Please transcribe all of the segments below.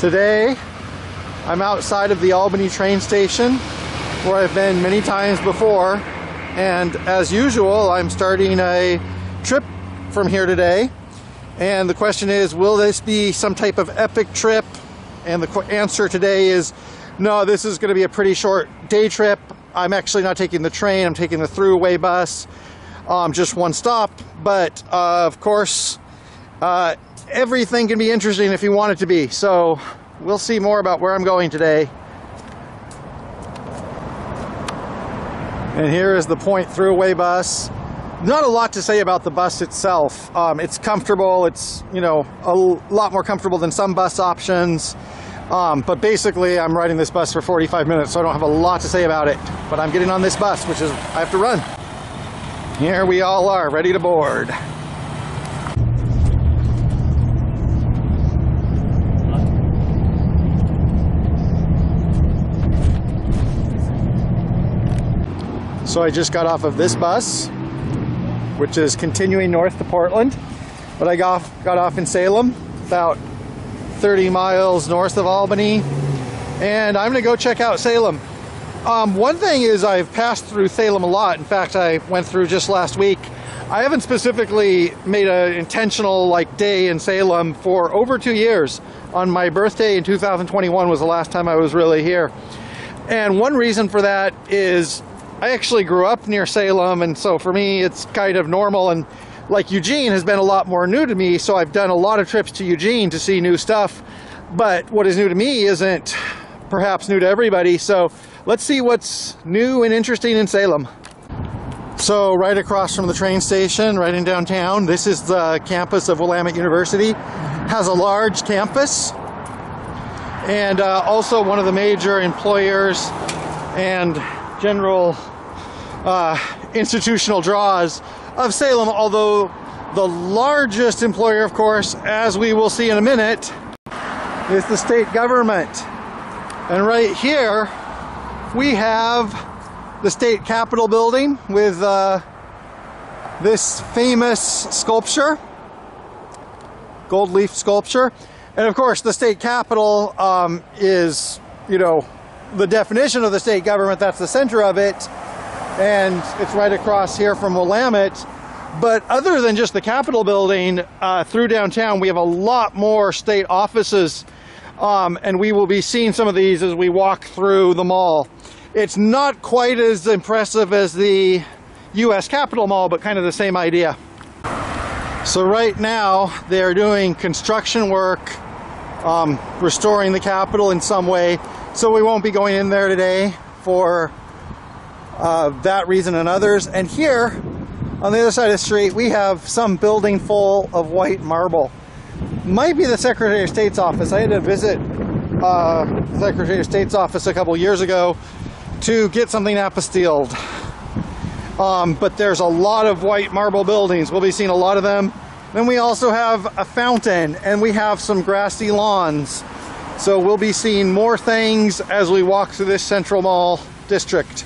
Today, I'm outside of the Albany train station, where I've been many times before, and as usual, I'm starting a trip from here today. And the question is, will this be some type of epic trip? And the answer today is, no, this is going to be a pretty short day trip. I'm actually not taking the train, I'm taking the throughway bus, just one stop. But of course, everything can be interesting if you want it to be. So we'll see more about where I'm going today. And here is the Point Thruway bus. Not a lot to say about the bus itself. It's comfortable. It's, you know, a lot more comfortable than some bus options. But basically, I'm riding this bus for 45 minutes, so I don't have a lot to say about it. But I'm getting on this bus, which is, I have to run. Here we all are, ready to board. So I just got off of this bus, which is continuing north to Portland. But I got off in Salem, about 30 miles north of Albany. And I'm gonna go check out Salem. One thing is, I've passed through Salem a lot. In fact, I went through just last week. I haven't specifically made an intentional day in Salem for over 2 years. On my birthday in 2021 was the last time I was really here. And one reason for that is I actually grew up near Salem, and so for me it's kind of normal. And like Eugene has been a lot more new to me, so I've done a lot of trips to Eugene to see new stuff. But what is new to me isn't perhaps new to everybody, so let's see what's new and interesting in Salem. So right across from the train station, right in downtown, this is the campus of Willamette University. Has a large campus, and also one of the major employers and general institutional draws of Salem, although the largest employer, of course, as we will see in a minute, is the state government. And right here we have the state capitol building with this famous sculpture, gold leaf sculpture. And of course the state capitol is, you know, the definition of the state government. That's the center of it, and it's right across here from Willamette. But other than just the Capitol building, through downtown we have a lot more state offices, and we will be seeing some of these as we walk through the mall. It's not quite as impressive as the US Capitol Mall, but kind of the same idea. So right now they're doing construction work, restoring the Capitol in some way. So we won't be going in there today for that reason and others. And here on the other side of the street we have some building full of white marble. Might be the Secretary of State's office. I had to visit the Secretary of State's office a couple years ago to get something apostilled. But there's a lot of white marble buildings. We'll be seeing a lot of them. Then we also have a fountain, and we have some grassy lawns. So we'll be seeing more things as we walk through this Central Mall district.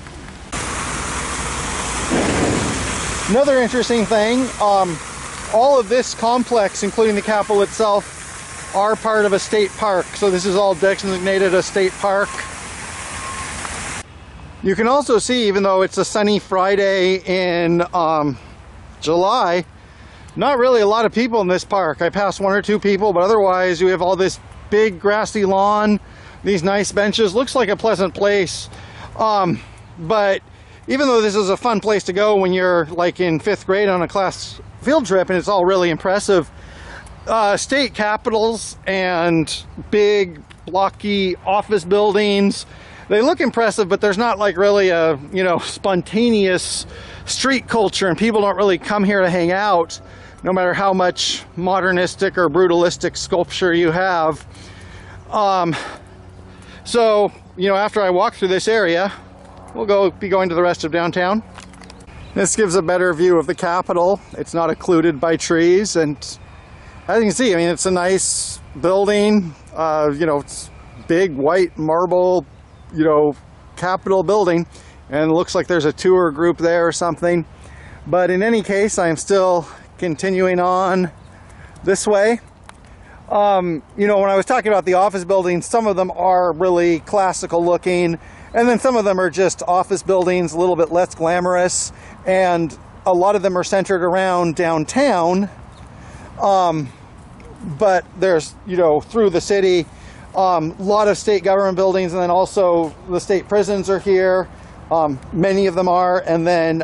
Another interesting thing, all of this complex, including the Capitol itself, are part of a state park. So this is all designated a state park. You can also see, even though it's a sunny Friday in July, not really a lot of people in this park. I passed one or two people, but otherwise you have all this big grassy lawn, these nice benches. Looks like a pleasant place. But even though this is a fun place to go when you're like in 5th grade on a class field trip, and it's all really impressive, state capitals and big blocky office buildings, they look impressive, but there's not like really a, you know, spontaneous street culture, and people don't really come here to hang out, no matter how much modernistic or brutalistic sculpture you have. So, you know, after I walk through this area, we'll be going to the rest of downtown. This gives a better view of the Capitol. It's not occluded by trees, and as you can see, I mean, it's a nice building. You know, it's big white marble, you know, Capitol building, and it looks like there's a tour group there or something. But in any case, I'm still continuing on this way. You know, when I was talking about the office buildings, some of them are really classical looking, and then some of them are just office buildings, a little bit less glamorous, and a lot of them are centered around downtown. But there's, you know, through the city, a lot of state government buildings, and then also the state prisons are here. Many of them are, and then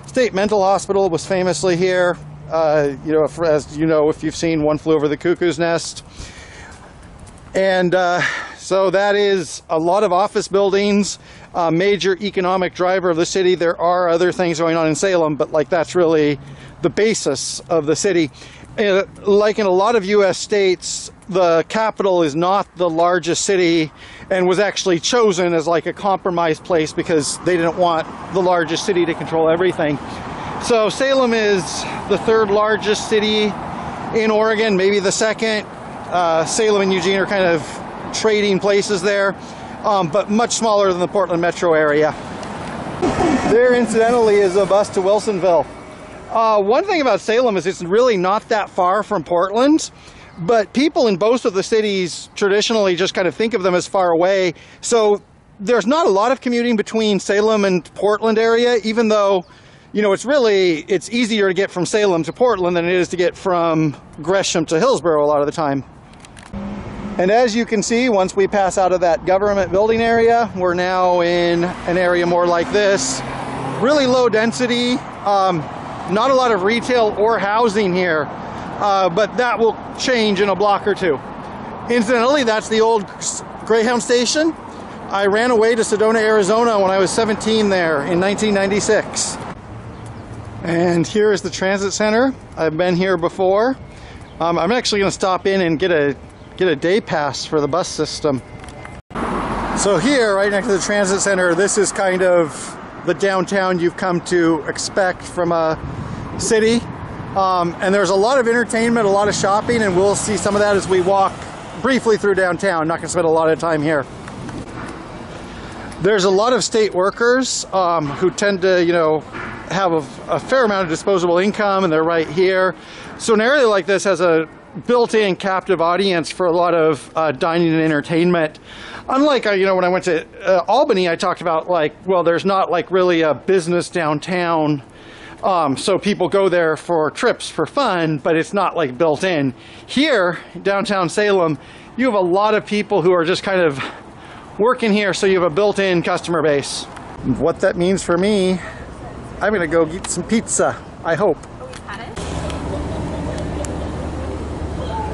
state mental hospital was famously here. You know, as you know, if you've seen One Flew Over the Cuckoo's Nest. And so that is a lot of office buildings, major economic driver of the city. There are other things going on in Salem, but like that's really the basis of the city. Like in a lot of U.S. states, the capital is not the largest city and was actually chosen as like a compromise place because they didn't want the largest city to control everything. So Salem is the third largest city in Oregon, maybe the second. Salem and Eugene are kind of trading places there, but much smaller than the Portland metro area. There, incidentally, is a bus to Wilsonville. One thing about Salem is it's really not that far from Portland, but people in both of the cities traditionally just kind of think of them as far away. So there's not a lot of commuting between Salem and Portland area, even though, you know, it's easier to get from Salem to Portland than it is to get from Gresham to Hillsborough a lot of the time. And as you can see, once we pass out of that government building area, we're now in an area more like this. Really low density, not a lot of retail or housing here, but that will change in a block or two. Incidentally, that's the old Greyhound station. I ran away to Sedona, Arizona when I was 17 there in 1996. And here is the transit center. I've been here before. I'm actually going to stop in and get a day pass for the bus system. So here, right next to the transit center, this is kind of the downtown you've come to expect from a city. And there's a lot of entertainment, a lot of shopping, and we'll see some of that as we walk briefly through downtown. Not going to spend a lot of time here. There's a lot of state workers who tend to, you know, have a fair amount of disposable income, and they're right here. So an area like this has a built-in captive audience for a lot of dining and entertainment. Unlike, you know, when I went to Albany, I talked about like, well, there's not like really a business downtown. So people go there for trips for fun, but it's not like built in. Here, downtown Salem, you have a lot of people who are just kind of working here, so you have a built-in customer base. What that means for me, I'm gonna go get some pizza, I hope.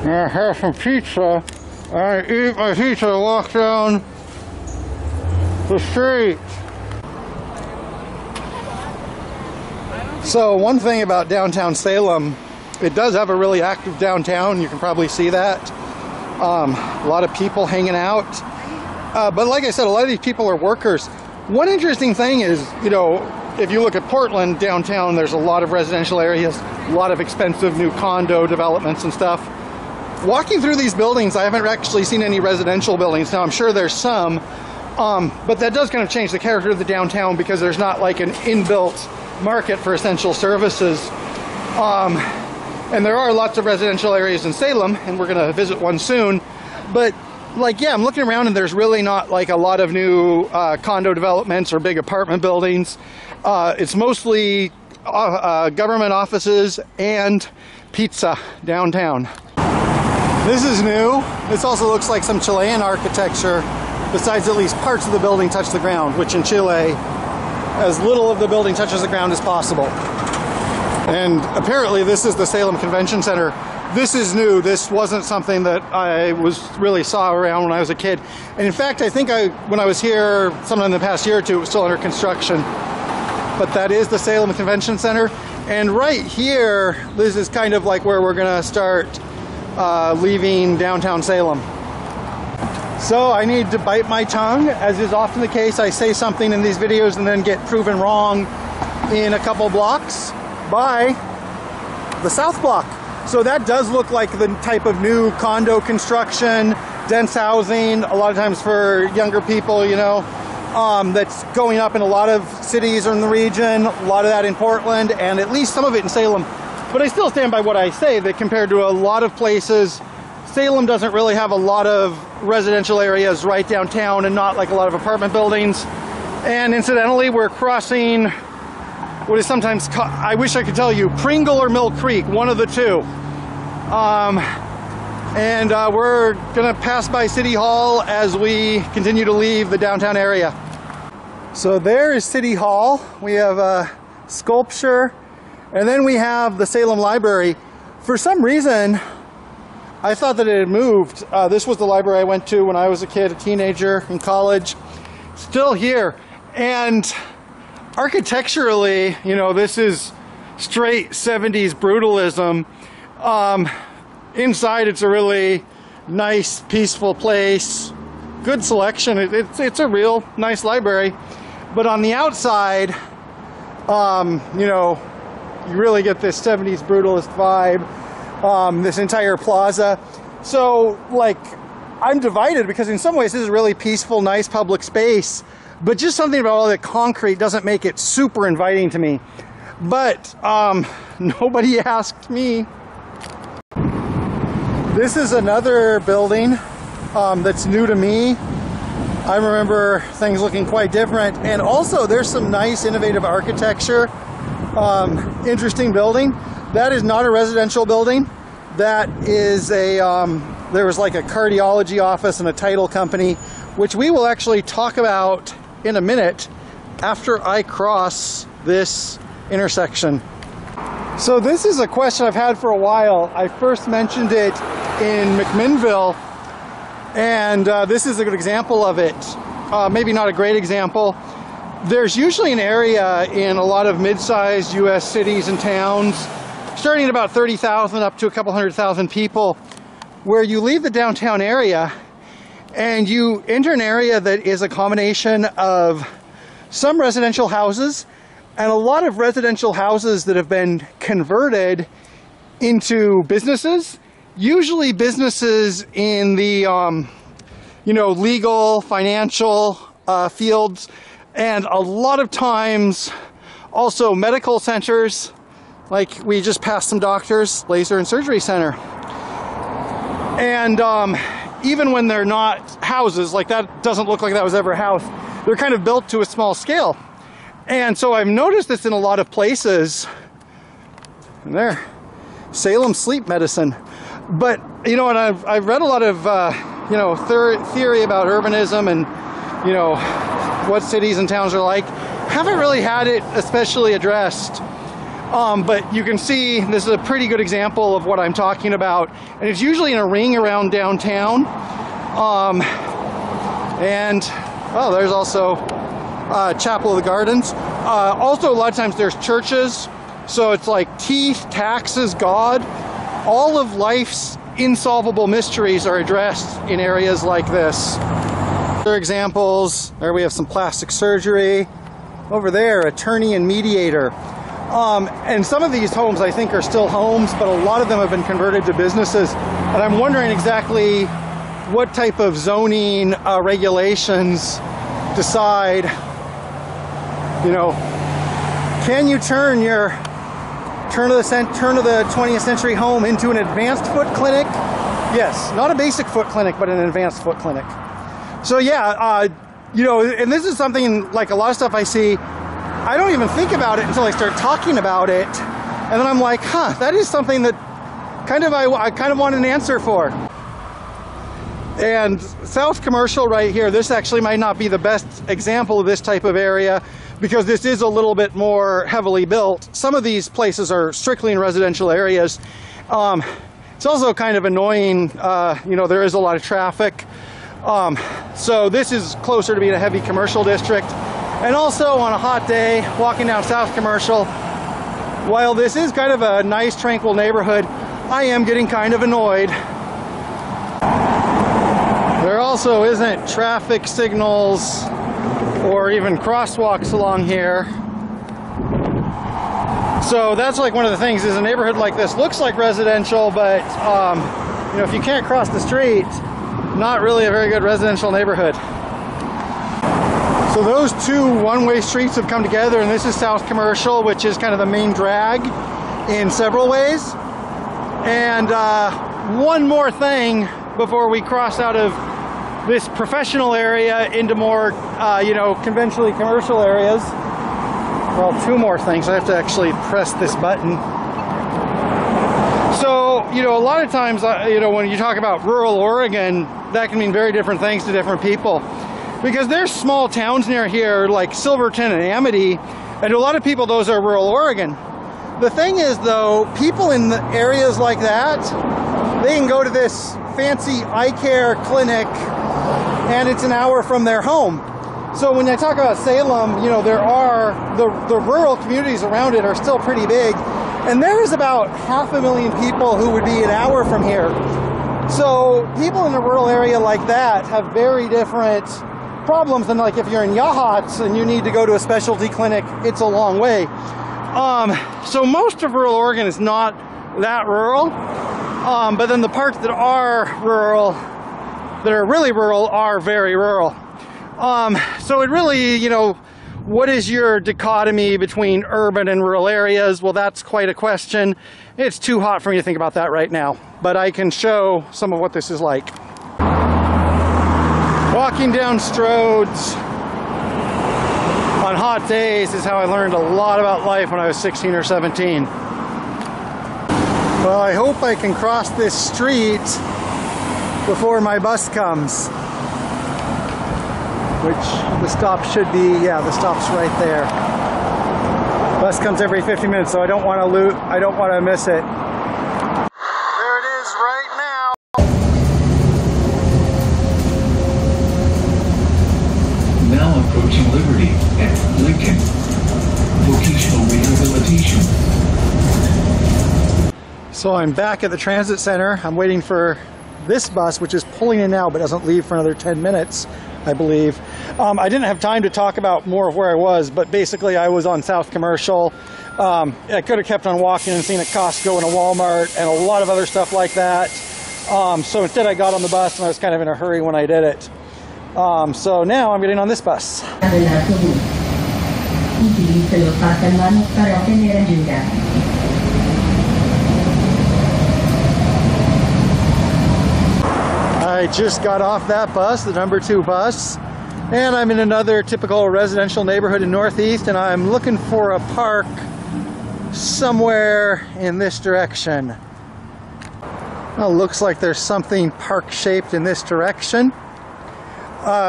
I have some pizza. I eat my pizza, walk down the street. So one thing about downtown Salem, it does have a really active downtown. You can probably see that. A lot of people hanging out. But like I said, a lot of these people are workers. One interesting thing is, you know, if you look at Portland downtown, there's a lot of residential areas, a lot of expensive new condo developments and stuff. Walking through these buildings, I haven't actually seen any residential buildings. Now, I'm sure there's some, but that does kind of change the character of the downtown because there's not like an inbuilt market for essential services. And there are lots of residential areas in Salem, and we're going to visit one soon. But like, yeah, I'm looking around and there's really not like a lot of new condo developments or big apartment buildings. It's mostly government offices and pizza downtown. This is new. This also looks like some Chilean architecture, besides at least parts of the building touch the ground, which in Chile, as little of the building touches the ground as possible. And apparently this is the Salem Convention Center. This is new. This wasn't something that I really saw around when I was a kid. And in fact, I think when I was here sometime in the past year or two, it was still under construction. But that is the Salem Convention Center. And right here, this is kind of like where we're gonna start leaving downtown Salem. So I need to bite my tongue. As is often the case, I say something in these videos and then get proven wrong in a couple blocks by the South Block. So that does look like the type of new condo construction, dense housing, a lot of times for younger people, you know, that's going up in a lot of cities in the region, a lot of that in Portland, and at least some of it in Salem. But I still stand by what I say, that compared to a lot of places Salem doesn't really have a lot of residential areas right downtown and not like a lot of apartment buildings. And incidentally, we're crossing what is sometimes called, I wish I could tell you, Pringle or Mill Creek, one of the two. We're gonna pass by City Hall as we continue to leave the downtown area. So there is City Hall. We have a sculpture, and then we have the Salem Library. For some reason, I thought that it had moved. This was the library I went to when I was a kid, a teenager in college. Still here. And architecturally, you know, this is straight 70s brutalism. Inside, it's a really nice, peaceful place. Good selection. It's a real nice library. But on the outside, you know, you really get this 70s brutalist vibe. This entire plaza. So, like, I'm divided because in some ways this is a really peaceful, nice public space. But just something about all the concrete doesn't make it super inviting to me. But nobody asked me. This is another building that's new to me. I remember things looking quite different. And also there's some nice innovative architecture. Interesting building. That is not a residential building. That is a, there was like a cardiology office and a title company, which we will actually talk about in a minute after I cross this intersection. So this is a question I've had for a while. I first mentioned it in McMinnville, and this is a good example of it. Maybe not a great example. There's usually an area in a lot of mid-sized US cities and towns, starting at about 30,000 up to a couple 100,000 people, where you leave the downtown area and you enter an area that is a combination of some residential houses and a lot of residential houses that have been converted into businesses, usually businesses in the you know, legal, financial fields, and a lot of times also medical centers. Like we just passed some doctors, laser and surgery center. And even when they're not houses, like that doesn't look like that was ever a house, they're kind of built to a small scale. And so I've noticed this in a lot of places. And there, Salem sleep medicine. But, you know, and I've read a lot of, you know, theory about urbanism and, you know, what cities and towns are like. Haven't really had it especially addressed. But you can see this is a pretty good example of what I'm talking about. And it's usually in a ring around downtown. Oh, there's also Chapel of the Gardens. Also, a lot of times there's churches. So it's like teeth, taxes, God. All of life's insolvable mysteries are addressed in areas like this. Other examples, there we have some plastic surgery. Over there, attorney and mediator. And some of these homes I think are still homes, but a lot of them have been converted to businesses. And I'm wondering exactly what type of zoning regulations decide, you know, can you turn your turn of the 20th century home into an advanced foot clinic? Yes, not a basic foot clinic, but an advanced foot clinic. So yeah, you know, and this is something like a lot of stuff I see, I don't even think about it until I start talking about it, and then I'm like, huh, that is something that kind of I kind of want an answer for. And South Commercial right here, this actually might not be the best example of this type of area because this is a little bit more heavily built. Some of these places are strictly in residential areas. It's also kind of annoying, you know, there is a lot of traffic. So this is closer to being a heavy commercial district. And also on a hot day, walking down South Commercial, while this is kind of a nice, tranquil neighborhood, I am getting kind of annoyed. There also isn't traffic signals or even crosswalks along here. So that's like one of the things, is a neighborhood like this looks like residential, but you know, if you can't cross the street, not really a very good residential neighborhood. So those two one-way streets have come together, and this is South Commercial, which is kind of the main drag in several ways. And one more thing before we cross out of this professional area into more, you know, conventionally commercial areas. Well, two more things. I have to actually press this button. So, you know, a lot of times, you know, when you talk about rural Oregon, that can mean very different things to different people. Because there's small towns near here, like Silverton and Amity, and to a lot of people, those are rural Oregon. The thing is, though, people in the areas like that, they can go to this fancy eye care clinic, and it's an hour from their home. So when I talk about Salem, you know, there are, the rural communities around it are still pretty big, and there is about 500,000 people who would be an hour from here. So people in a rural area like that have very different problems than like if you're in Yachats and you need to go to a specialty clinic, it's a long way. So most of rural Oregon is not that rural, but then the parts that are rural, that are really rural, are very rural. So it really, you know, what is your dichotomy between urban and rural areas? Well, that's quite a question. It's too hot for me to think about that right now, but I can show some of what this is like. Walking down Stroads on hot days is how I learned a lot about life when I was 16 or 17. Well, I hope I can cross this street before my bus comes. Which the stop should be, yeah, the stop's right there. Bus comes every 50 minutes, so I don't want to miss it. There it is right now. Now approaching Liberty at Lincoln. Vocational rehabilitation. So I'm back at the transit center. I'm waiting for this bus, which is pulling in now but doesn't leave for another 10 minutes, I believe. I didn't have time to talk about more of where I was, but basically I was on South Commercial. I could have kept on walking and seen a Costco and a Walmart and a lot of other stuff like that. So instead I got on the bus and I was kind of in a hurry when I did it. So now I'm getting on this bus. I just got off that bus, the number 2 bus, and I'm in another typical residential neighborhood in Northeast, and I'm looking for a park somewhere in this direction. Well, looks like there's something park-shaped in this direction.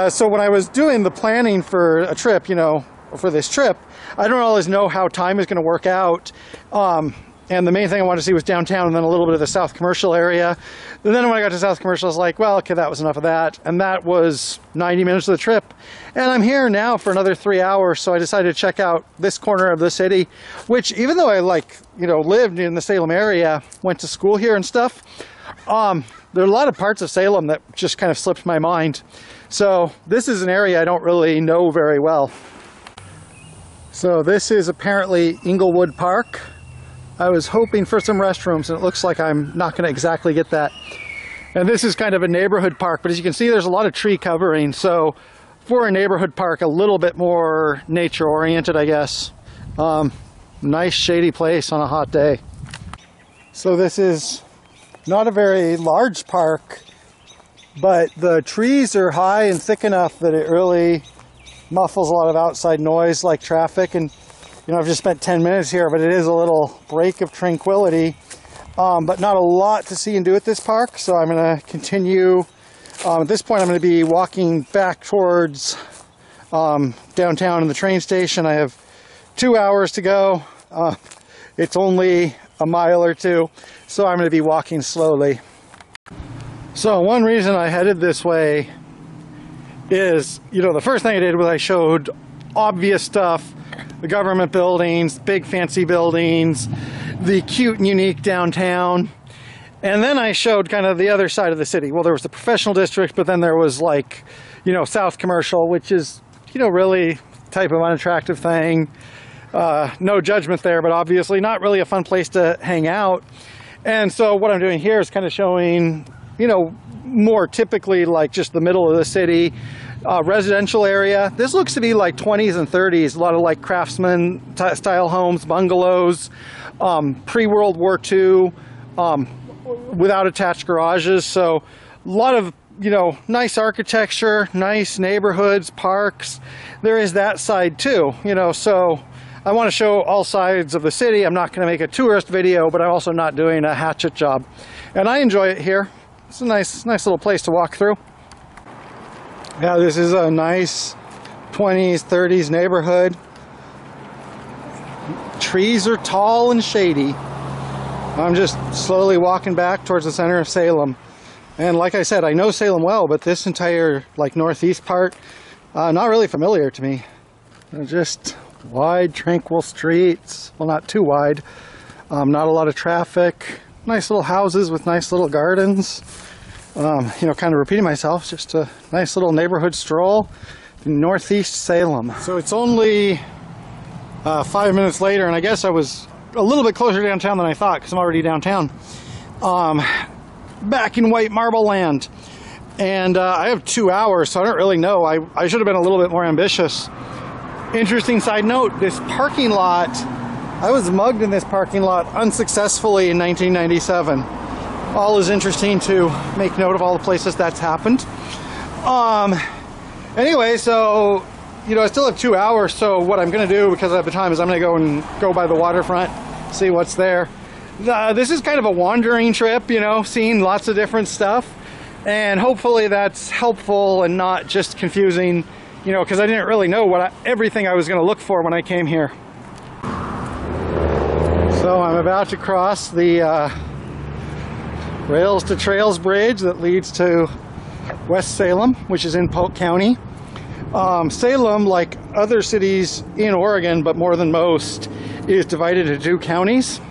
So when I was doing the planning for a trip, you know, for this trip, I don't always know how time is going to work out. And the main thing I wanted to see was downtown and then a little bit of the South Commercial area. And then when I got to South Commercial, I was like, well, okay, that was enough of that. And that was 90 minutes of the trip. And I'm here now for another 3 hours, so I decided to check out this corner of the city, which even though I lived in the Salem area, went to school here and stuff, there are a lot of parts of Salem that just kind of slipped my mind. So this is an area I don't really know very well. So this is apparently Englewood Park. I was hoping for some restrooms, and it looks like I'm not going to exactly get that. And this is kind of a neighborhood park, but as you can see, there's a lot of tree covering. So for a neighborhood park, a little bit more nature-oriented, I guess. Nice shady place on a hot day. So this is not a very large park, but the trees are high and thick enough that it really muffles a lot of outside noise like traffic. And you know, I've just spent 10 minutes here, but it is a little break of tranquility, but not a lot to see and do at this park. So I'm going to continue. At this point, I'm going to be walking back towards downtown and the train station. I have 2 hours to go. It's only a mile or two, so I'm going to be walking slowly. So one reason I headed this way is, you know, the first thing I did was I showed obvious stuff. The government buildings, big fancy buildings, the cute and unique downtown. And then I showed kind of the other side of the city. Well, there was the professional district, but then there was like, you know, South Commercial, which is, you know, really type of unattractive thing. No judgment there, but obviously not really a fun place to hang out. And so what I'm doing here is kind of showing, you know, more typically like just the middle of the city. Residential area. This looks to be like 20s and 30s, a lot of like craftsman style homes, bungalows, pre-World War II, without attached garages. So a lot of, you know, nice architecture, nice neighborhoods, parks. There is that side too, you know, so I want to show all sides of the city. I'm not going to make a tourist video, but I'm also not doing a hatchet job. And I enjoy it here. It's a nice little place to walk through. Yeah, this is a nice 20s, 30s neighborhood. Trees are tall and shady. I'm just slowly walking back towards the center of Salem. And like I said, I know Salem well, but this entire like northeast part, not really familiar to me. They're just wide, tranquil streets. Well, not too wide. Not a lot of traffic. Nice little houses with nice little gardens. You know, kind of repeating myself, just a nice little neighborhood stroll in northeast Salem. So it's only 5 minutes later, and I guess I was a little bit closer downtown than I thought because I'm already downtown. Back in White Marble Land. And I have 2 hours, so I don't really know. I should have been a little bit more ambitious. Interesting side note, this parking lot, I was mugged in this parking lot unsuccessfully in 1997. All is interesting to make note of all the places that's happened. Anyway, so, you know, I still have 2 hours, so what I'm going to do, because I have the time, is I'm going to go by the waterfront, see what's there. This is kind of a wandering trip, you know, seeing lots of different stuff, and hopefully that's helpful and not just confusing, you know, because I didn't really know everything I was going to look for when I came here. So I'm about to cross the Rails to Trails Bridge that leads to West Salem, which is in Polk County. Salem, like other cities in Oregon, but more than most, is divided into 2 counties.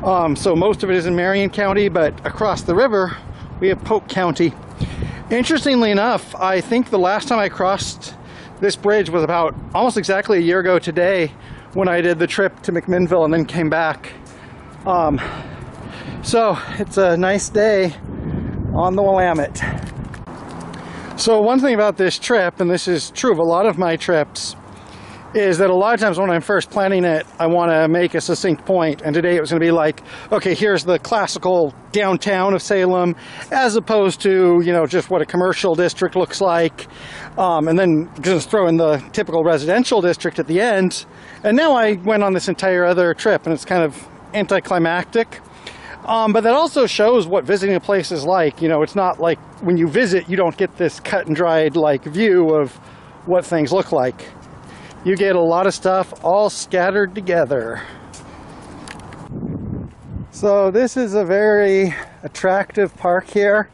So most of it is in Marion County, but across the river we have Polk County. Interestingly enough, I think the last time I crossed this bridge was about almost exactly a year ago today, when I did the trip to McMinnville and then came back. So it's a nice day on the Willamette. So one thing about this trip, and this is true of a lot of my trips, is that a lot of times when I'm first planning it, I want to make a succinct point. And today it was going to be like, okay, here's the classical downtown of Salem, as opposed to, you know, just what a commercial district looks like. And then just throw in the typical residential district at the end. And now I went on this entire other trip, and it's kind of anticlimactic. But that also shows what visiting a place is like. You know, it's not like when you visit, you don't get this cut and dried like view of what things look like. You get a lot of stuff all scattered together. So this is a very attractive park here.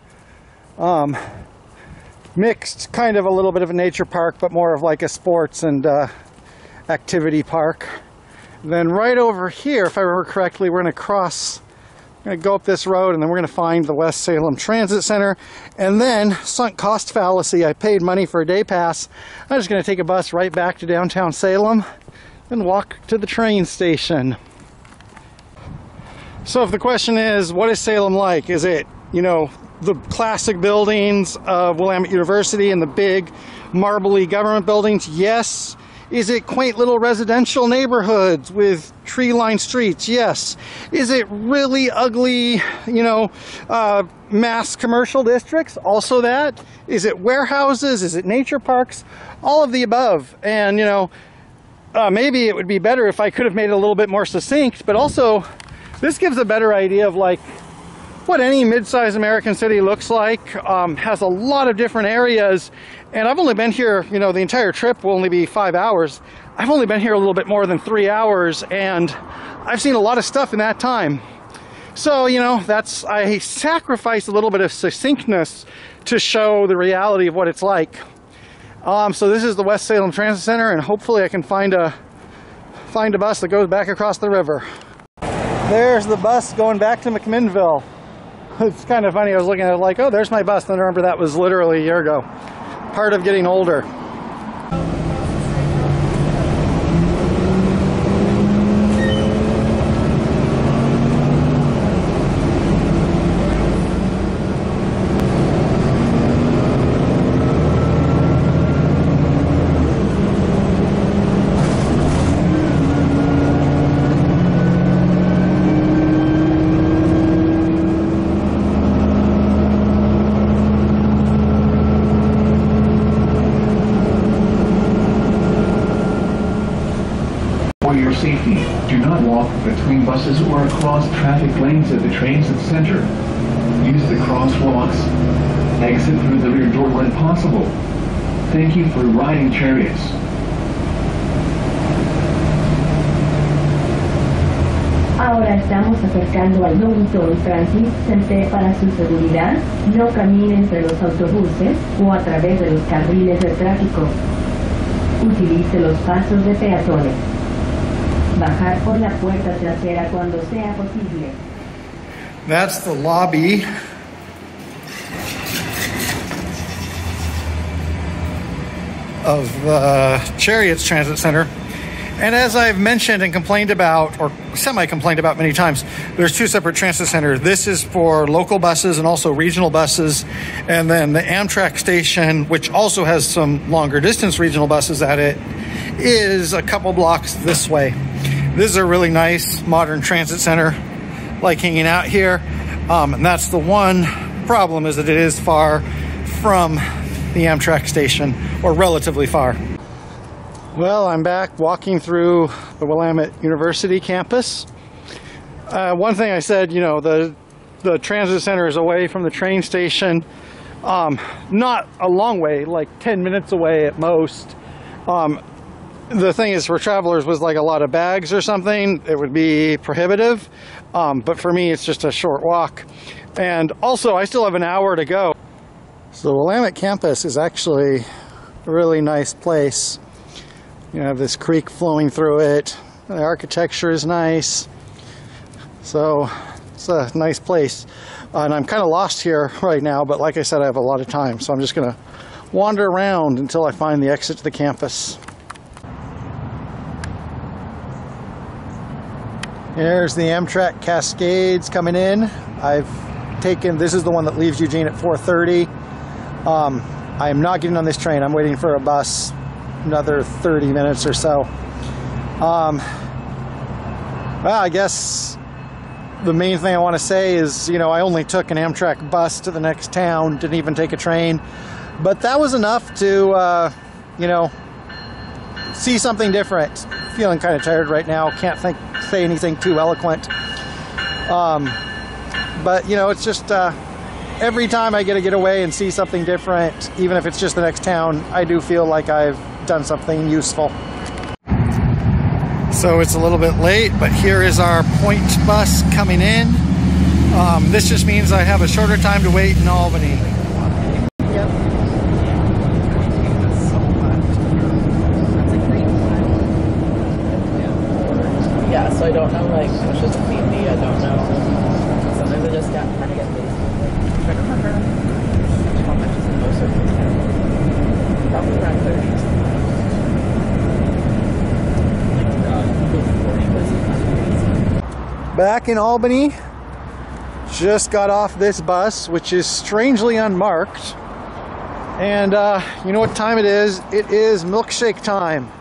Mixed, kind of a little bit of a nature park, but more of like a sports and activity park. Then right over here, if I remember correctly, we're going to go up this road, and then we're going to find the West Salem Transit Center. And then, sunk cost fallacy, I paid money for a day pass. I'm just going to take a bus right back to downtown Salem and walk to the train station. So if the question is, what is Salem like? Is it, you know, the classic buildings of Willamette University and the big marbly government buildings? Yes. Is it quaint little residential neighborhoods with tree-lined streets? Yes. Is it really ugly, you know, mass commercial districts? Also that. Is it warehouses? Is it nature parks? All of the above. And, you know, maybe it would be better if I could have made it a little bit more succinct, but also this gives a better idea of like what any mid-sized American city looks like. Has a lot of different areas, and I've only been here, you know, the entire trip will only be 5 hours. I've only been here a little bit more than 3 hours, and I've seen a lot of stuff in that time. So, you know, I sacrificed a little bit of succinctness to show the reality of what it's like. So this is the West Salem Transit Center, and hopefully I can find a bus that goes back across the river. There's the bus going back to McMinnville. It's kind of funny, I was looking at it like, oh, there's my bus, and I remember that was literally a year ago. Part of getting older. safety, do not walk between buses or across traffic lanes at the transit center. Use the crosswalks. Exit through the rear door when possible. Thank you for riding Chariots. Ahora estamos acercando al Downtown Transit Center. Para su seguridad, no camine entre los autobuses o a través de los carriles de tráfico. Utilice los pasos de peatones. Bajar por la puerta trasera cuando sea posible. That's the lobby. Of the Chariots Transit Center. And as I've mentioned and complained about, or semi-complained about many times, there's two separate transit centers. This is for local buses and also regional buses. And then the Amtrak station, which also has some longer distance regional buses at it, is a couple blocks this way. This is a really nice modern transit center. Like hanging out here. And that's the one problem, is that it is far from the Amtrak station, or relatively far. Well, I'm back walking through the Willamette University campus. One thing I said, you know, the transit center is away from the train station. Not a long way, like 10 minutes away at most. The thing is, for travelers with like a lot of bags or something, it would be prohibitive. But for me, it's just a short walk. And also, I still have an hour to go. So the Willamette campus is actually a really nice place. You have this creek flowing through it. The architecture is nice. So it's a nice place. And I'm kind of lost here right now, but like I said, I have a lot of time. So I'm just going to wander around until I find the exit to the campus. Here's the Amtrak Cascades coming in. This is the one that leaves Eugene at 4:30. I am not getting on this train. I'm waiting for a bus, another 30 minutes or so. Well, I guess the main thing I want to say is, you know, I only took an Amtrak bus to the next town, didn't even take a train. But that was enough to, you know, see something different. Feeling kind of tired right now. Can't say anything too eloquent. But, you know, it's just every time I get to get away and see something different, even if it's just the next town, I do feel like I've done something useful. So it's a little bit late, but here is our Point bus coming in. This just means I have a shorter time to wait in Albany. Yep. Yeah, so I don't know, like, it's just me, I don't know. Sometimes I just kind of get lazy. I'm trying to remember how much is the most of this. Probably around 30. Back in Albany, just got off this bus, which is strangely unmarked. And you know what time it is? It is milkshake time.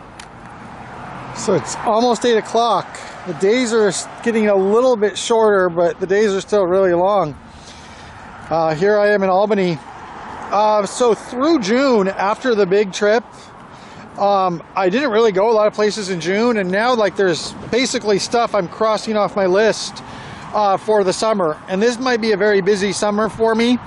So it's almost 8 o'clock. The days are getting a little bit shorter, but the days are still really long. Here I am in Albany. So through June, after the big trip, I didn't really go a lot of places in June, and now like there's basically stuff I'm crossing off my list for the summer. And this might be a very busy summer for me.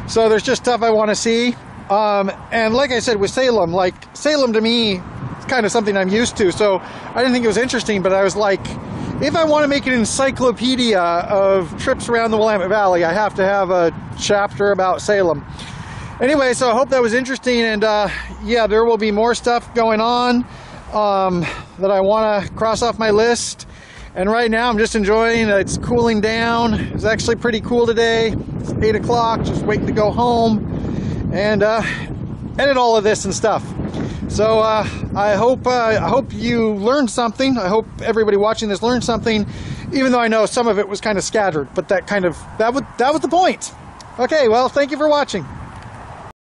So there's just stuff I want to see. And like I said with Salem, like Salem to me, it's kind of something I'm used to. So I didn't think it was interesting, but I was like, if I want to make an encyclopedia of trips around the Willamette Valley, I have to have a chapter about Salem. Anyway, so I hope that was interesting, and yeah, there will be more stuff going on that I want to cross off my list. And right now I'm just enjoying it. It's cooling down. It's actually pretty cool today. It's 8 o'clock, just waiting to go home and edit all of this and stuff. So I hope you learned something. I hope everybody watching this learned something, even though I know some of it was kind of scattered, but that was the point. Okay, well, thank you for watching.